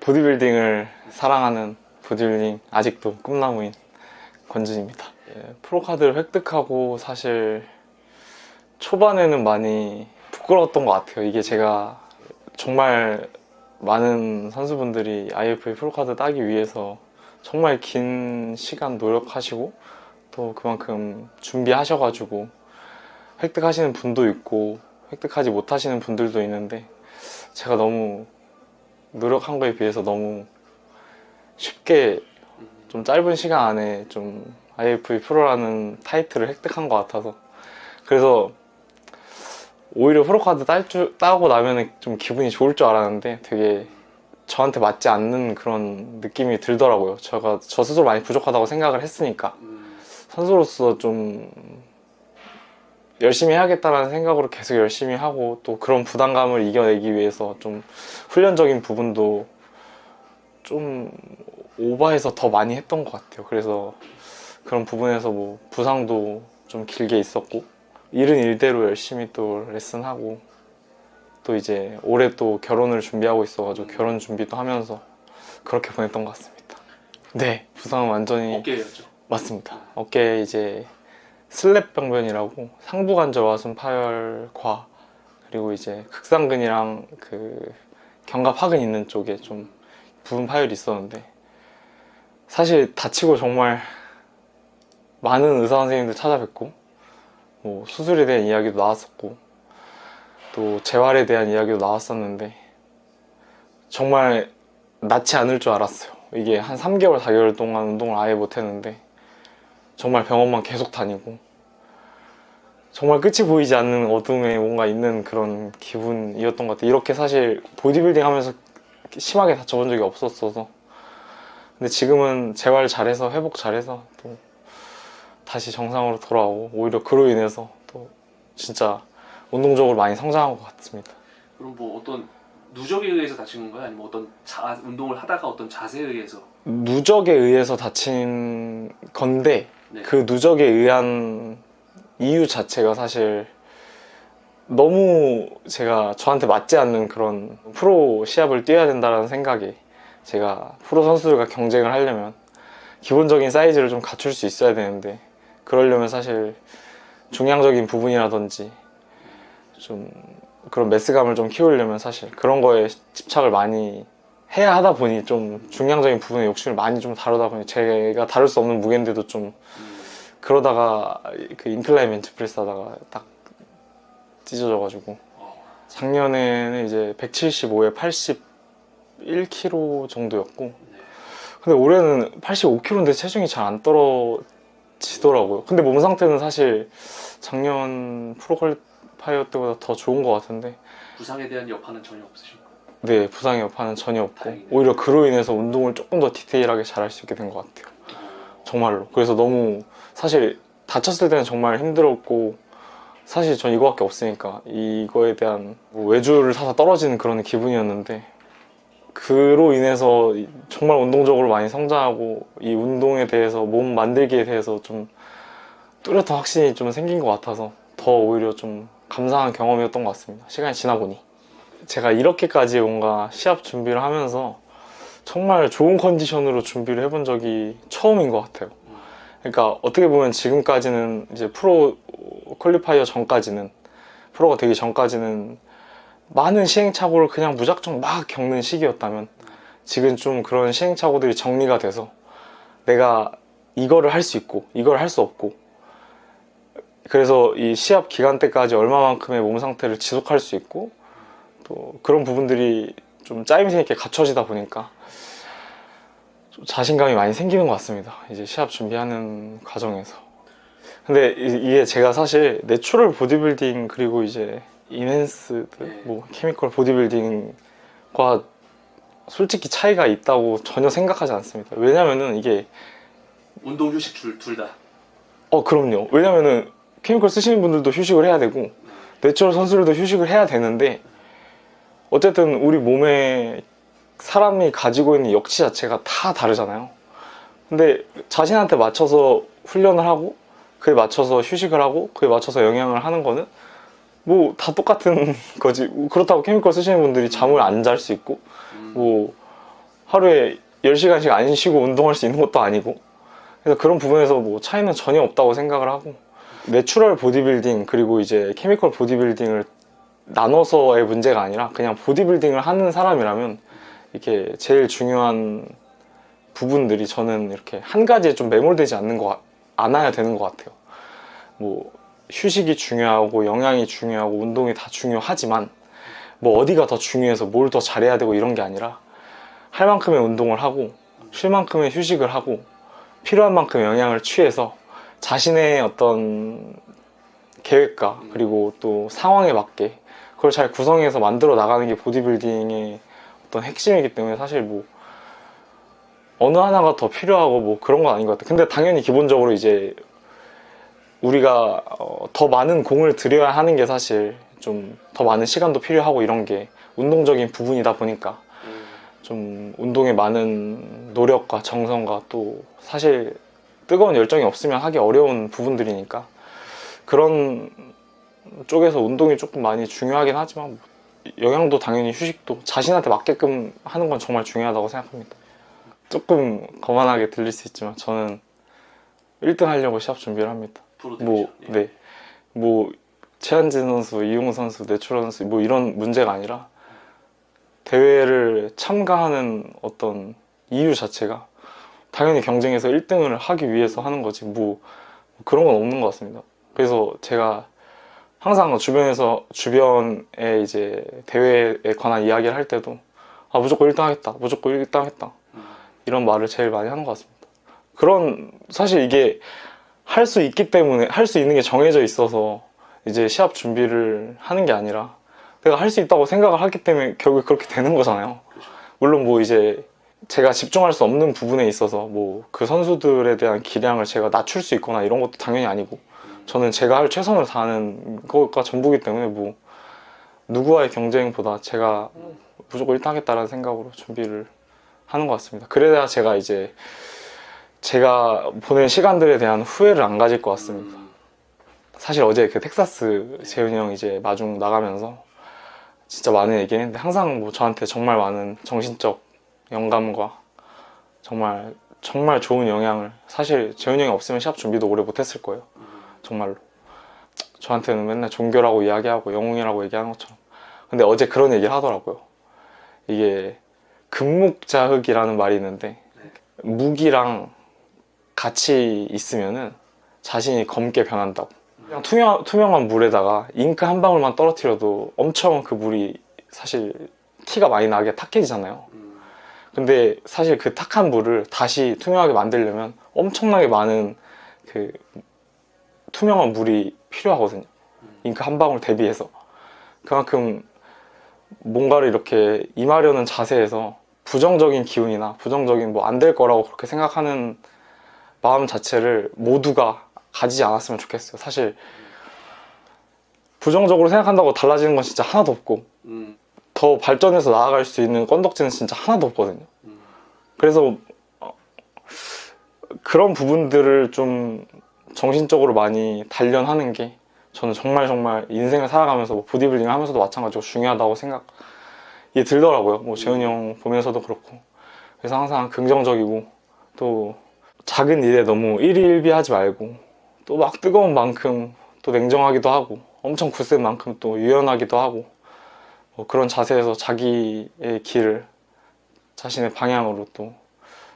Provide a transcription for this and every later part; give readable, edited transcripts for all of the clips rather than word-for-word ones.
보디빌딩을 사랑하는 보디빌딩 아직도 꿈나무인 권준입니다. 프로카드를 획득하고 사실 초반에는 많이 부끄러웠던 것 같아요. 이게 제가 정말 많은 선수분들이 IFA 프로카드 따기 위해서 정말 긴 시간 노력하시고 또 그만큼 준비하셔가지고 획득하시는 분도 있고 획득하지 못하시는 분들도 있는데, 제가 너무 노력한 거에 비해서 너무 쉽게 좀 짧은 시간 안에 좀 IFA 프로라는 타이틀을 획득한 것 같아서, 그래서 오히려 프로카드 따고 나면 좀 기분이 좋을 줄 알았는데 되게 저한테 맞지 않는 그런 느낌이 들더라고요. 저 스스로 많이 부족하다고 생각을 했으니까 선수로서 좀 열심히 해야겠다라는 생각으로 계속 열심히 하고, 또 그런 부담감을 이겨내기 위해서 좀 훈련적인 부분도 좀 오버해서 더 많이 했던 것 같아요. 그래서 그런 부분에서 뭐 부상도 좀 길게 있었고, 일은 일대로 열심히 또 레슨하고, 또 이제 올해 또 결혼을 준비하고 있어가지고 결혼 준비도 하면서 그렇게 보냈던 것 같습니다. 네, 부상은 완전히 어깨였죠? 맞습니다. 어깨에 이제 슬랩 병변이라고 상부관절 와순 파열과 그리고 이제 극상근이랑 그 견갑하근 있는 쪽에 좀 부분 파열이 있었는데, 사실 다치고 정말 많은 의사 선생님들 찾아뵙고 뭐 수술에 대한 이야기도 나왔었고 또 재활에 대한 이야기도 나왔었는데 정말 낫지 않을 줄 알았어요. 이게 한 3개월 4개월 동안 운동을 아예 못했는데 정말 병원만 계속 다니고 정말 끝이 보이지 않는 어둠에 뭔가 있는 그런 기분이었던 것 같아요. 이렇게 사실 보디빌딩 하면서 심하게 다쳐본 적이 없었어서. 근데 지금은 재활 잘해서 회복 잘해서 또 다시 정상으로 돌아오고, 오히려 그로 인해서 또 진짜 운동적으로 많이 성장한 것 같습니다. 그럼 뭐 어떤 누적에 의해서 다친 건가요? 아니면 어떤 운동을 하다가 어떤 자세에 의해서? 누적에 의해서 다친 건데 네. 그 누적에 의한 이유 자체가 사실 너무 저한테 맞지 않는 그런 프로 시합을 뛰어야 된다는 생각에 제가 프로 선수들과 경쟁을 하려면 기본적인 사이즈를 좀 갖출 수 있어야 되는데, 그러려면 사실 중량적인 부분이라든지 좀 그런 매스감을 좀 키우려면 사실 그런 거에 집착을 많이 해야 하다 보니 좀 중량적인 부분에 욕심을 많이 좀 다루다 보니 제가 다룰 수 없는 무게인데도 좀 그러다가 그 인클라인 벤치프레스 하다가 딱 찢어져가지고 작년에는 이제 175에 81kg 정도였고, 근데 올해는 85kg인데 체중이 잘 안 떨어지더라고요. 근데 몸 상태는 사실 작년 프로퀄리파이어 때보다 더 좋은 것 같은데, 부상에 대한 여파는 전혀 없으신가요? 네, 부상의 여파는 전혀 없고 다행이네요. 오히려 그로 인해서 운동을 조금 더 디테일하게 잘할 수 있게 된 것 같아요. 정말로. 그래서 너무 사실 다쳤을 때는 정말 힘들었고, 사실 전 이거밖에 없으니까 이거에 대한 뭐 외주를 사서 떨어지는 그런 기분이었는데, 그로 인해서 정말 운동적으로 많이 성장하고 이 운동에 대해서, 몸 만들기에 대해서 좀 뚜렷한 확신이 좀 생긴 것 같아서 더 오히려 좀 감사한 경험이었던 것 같습니다. 시간이 지나 보니. 제가 이렇게까지 뭔가 시합 준비를 하면서 정말 좋은 컨디션으로 준비를 해본 적이 처음인 것 같아요. 그러니까 어떻게 보면 지금까지는 이제 프로 퀄리파이어 전까지는, 프로가 되기 전까지는 많은 시행착오를 그냥 무작정 막 겪는 시기였다면, 지금 좀 그런 시행착오들이 정리가 돼서 내가 이거를 할 수 있고 이걸 할 수 없고, 그래서 이 시합 기간 때까지 얼마만큼의 몸 상태를 지속할 수 있고, 또 그런 부분들이 좀 짜임새 있게 갖춰지다 보니까 좀 자신감이 많이 생기는 것 같습니다. 이제 시합 준비하는 과정에서. 근데 이게 제가 사실 내추럴 보디빌딩 그리고 이제 인핸스드 뭐 케미컬 보디빌딩과 솔직히 차이가 있다고 전혀 생각하지 않습니다. 왜냐면은 이게 운동 휴식 둘 다. 그럼요. 왜냐면은 케미컬 쓰시는 분들도 휴식을 해야 되고 내추럴 선수들도 휴식을 해야 되는데, 어쨌든 우리 몸에 사람이 가지고 있는 역치 자체가 다 다르잖아요. 근데 자신한테 맞춰서 훈련을 하고 그에 맞춰서 휴식을 하고 그에 맞춰서 영양을 하는 거는 뭐 다 똑같은 거지. 그렇다고 케미컬 쓰시는 분들이 잠을 안 잘 수 있고 뭐 하루에 10시간씩 안 쉬고 운동할 수 있는 것도 아니고, 그래서 그런 부분에서 뭐 차이는 전혀 없다고 생각을 하고, 내추럴 보디빌딩 그리고 이제 케미컬 보디빌딩을 나눠서의 문제가 아니라 그냥 보디빌딩을 하는 사람이라면 이렇게 제일 중요한 부분들이 저는 이렇게 한 가지에 좀 매몰되지 않아야 되는 것 같아요. 뭐 휴식이 중요하고 영양이 중요하고 운동이 다 중요하지만, 뭐 어디가 더 중요해서 뭘 더 잘해야 되고 이런 게 아니라 할 만큼의 운동을 하고 쉴 만큼의 휴식을 하고 필요한 만큼 영양을 취해서 자신의 어떤 계획과 그리고 또 상황에 맞게 그걸 잘 구성해서 만들어 나가는 게 보디빌딩의 어떤 핵심이기 때문에, 사실 뭐 어느 하나가 더 필요하고 뭐 그런 건 아닌 것 같아요. 근데 당연히 기본적으로 이제 우리가 더 많은 공을 들여야 하는 게 사실 좀 더 많은 시간도 필요하고 이런 게 운동적인 부분이다 보니까 좀 운동에 많은 노력과 정성과 또 사실 뜨거운 열정이 없으면 하기 어려운 부분들이니까, 그런 쪽에서 운동이 조금 많이 중요하긴 하지만 영양도 당연히 휴식도 자신한테 맞게끔 하는 건 정말 중요하다고 생각합니다. 조금 거만하게 들릴 수 있지만 저는 1등 하려고 시합 준비를 합니다. 뭐, 네. 뭐 최한진 선수, 이용우 선수, 내추럴 선수 뭐 이런 문제가 아니라 대회를 참가하는 어떤 이유 자체가 당연히 경쟁에서 1등을 하기 위해서 하는 거지 뭐 그런 건 없는 것 같습니다. 그래서 제가 항상 주변에 이제 대회에 관한 이야기를 할 때도 무조건 1등 하겠다, 무조건 1등 하겠다 이런 말을 제일 많이 하는 것 같습니다. 그런 사실 이게 할 수 있기 때문에, 할 수 있는 게 정해져 있어서 이제 시합 준비를 하는 게 아니라 내가 할 수 있다고 생각을 하기 때문에 결국 그렇게 되는 거잖아요. 물론 뭐 이제 제가 집중할 수 없는 부분에 있어서 뭐 그 선수들에 대한 기량을 제가 낮출 수 있거나 이런 것도 당연히 아니고, 저는 제가 할 최선을 다하는 것가 전부기 때문에 뭐 누구와의 경쟁보다 제가 무조건 1등 하겠다라는 생각으로 준비를 하는 것 같습니다. 그래야 제가 이제 제가 보낸 시간들에 대한 후회를 안 가질 것 같습니다. 사실 어제 그 텍사스 재훈이 형 이제 마중 나가면서 진짜 많은 얘기했는데, 항상 뭐 저한테 정말 많은 정신적 영감과 정말 정말 좋은 영향을, 사실 재훈이 형이 없으면 시합 준비도 오래 못했을 거예요. 정말로 저한테는 맨날 종교라고 이야기하고 영웅이라고 얘기하는 것처럼. 근데 어제 그런 얘기를 하더라고요. 이게 금묵자흑이라는 말이 있는데, 무기랑 같이 있으면은 자신이 검게 변한다고. 그냥 투명한 물에다가 잉크 한 방울만 떨어뜨려도 엄청 그 물이 사실 티가 많이 나게 탁해지잖아요. 근데 사실 그 탁한 물을 다시 투명하게 만들려면 엄청나게 많은 그 투명한 물이 필요하거든요. 잉크 한 방울 대비해서. 그만큼 뭔가를 이렇게 임하려는 자세에서 부정적인 기운이나 부정적인 뭐 안 될 거라고 그렇게 생각하는 마음 자체를 모두가 가지지 않았으면 좋겠어요. 사실 부정적으로 생각한다고 달라지는 건 진짜 하나도 없고, 더 발전해서 나아갈 수 있는 건덕지는 진짜 하나도 없거든요. 그래서 그런 부분들을 좀 정신적으로 많이 단련하는 게 저는 정말 인생을 살아가면서 뭐 보디빌딩을 하면서도 마찬가지로 중요하다고 생각이 들더라고요. 뭐 재훈이 형 보면서도 그렇고. 그래서 항상 긍정적이고, 또 작은 일에 너무 일희일비하지 말고, 또 막 뜨거운 만큼 또 냉정하기도 하고, 엄청 굳센 만큼 또 유연하기도 하고, 뭐 그런 자세에서 자기의 길을, 자신의 방향으로 또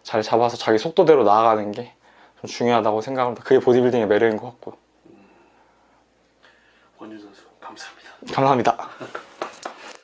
잘 잡아서 자기 속도대로 나아가는 게 좀 중요하다고 생각합니다. 그게 보디빌딩의 매력인 것 같고요. 권준 선수 감사합니다. 감사합니다.